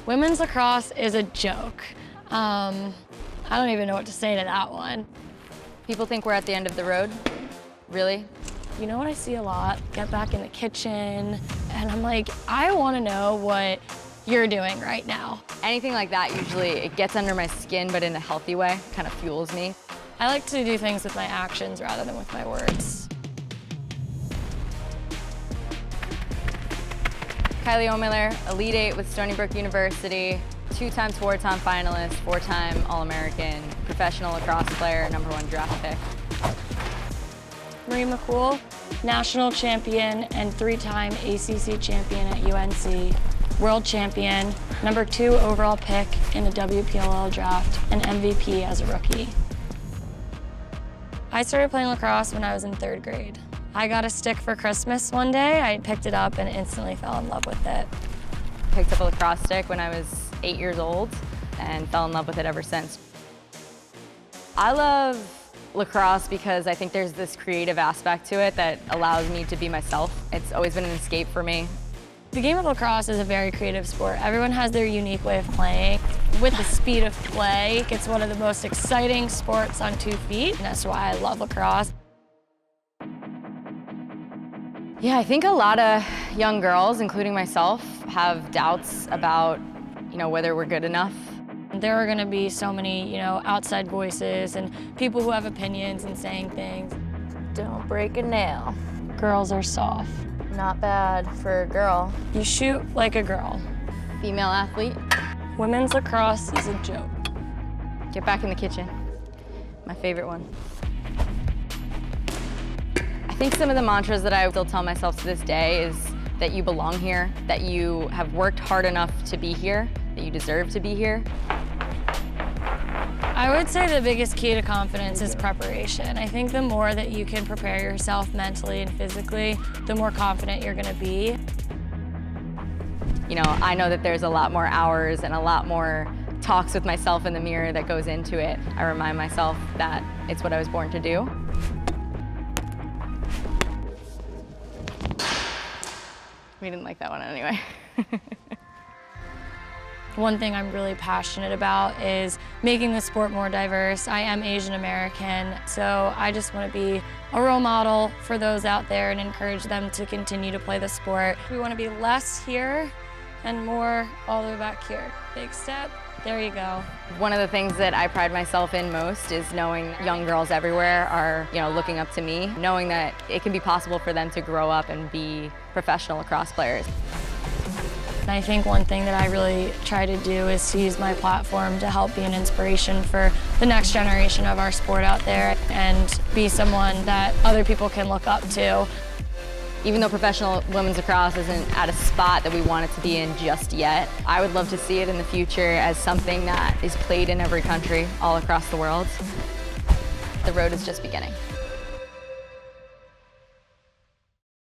Women's lacrosse is a joke. I don't even know what to say to that one. People think we're at the end of the road. Really? You know what I see a lot? Get back in the kitchen, and I'm like, I want to know what you're doing right now. Anything like that, usually it gets under my skin, but in a healthy way, kind of fuels me. I like to do things with my actions rather than with my words. Kylie Ohlmiller, Elite 8 with Stony Brook University, 2-time Swarton finalist, 4-time All-American, professional lacrosse player, #1 draft pick. McCool, national champion and 3-time ACC champion at UNC, world champion, #2 overall pick in a WPLL draft, and MVP as a rookie. I started playing lacrosse when I was in 3rd grade. I got a stick for Christmas one day. I picked it up and instantly fell in love with it. Picked up a lacrosse stick when I was 8 years old and fell in love with it ever since. I love lacrosse because I think there's this creative aspect to it that allows me to be myself. It's always been an escape for me. The game of lacrosse is a very creative sport. Everyone has their unique way of playing. With the speed of play, it's one of the most exciting sports on 2 feet, and that's why I love lacrosse. Yeah, I think a lot of young girls, including myself, have doubts about, whether we're good enough. There are going to be so many, outside voices and people who have opinions and saying things. Don't break a nail. Girls are soft. Not bad for a girl. You shoot like a girl. Female athlete. Women's lacrosse is a joke. Get back in the kitchen. My favorite one. I think some of the mantras that I still tell myself to this day is that you belong here, that you have worked hard enough to be here, that you deserve to be here. I would say the biggest key to confidence is preparation. I think the more that you can prepare yourself mentally and physically, the more confident you're gonna be. I know that there's a lot more hours and a lot more talks with myself in the mirror that goes into it. I remind myself that it's what I was born to do. We didn't like that one anyway. One thing I'm really passionate about is making the sport more diverse. I am Asian American, so I just want to be a role model for those out there and encourage them to continue to play the sport. We want to be less here and more all the way back here. Big step, there you go. One of the things that I pride myself in most is knowing young girls everywhere are, looking up to me, knowing that it can be possible for them to grow up and be professional lacrosse players. I think one thing that I really try to do is to use my platform to help be an inspiration for the next generation of our sport out there and be someone that other people can look up to. Even though professional women's lacrosse isn't at a spot that we want it to be in just yet, I would love to see it in the future as something that is played in every country all across the world. The road is just beginning.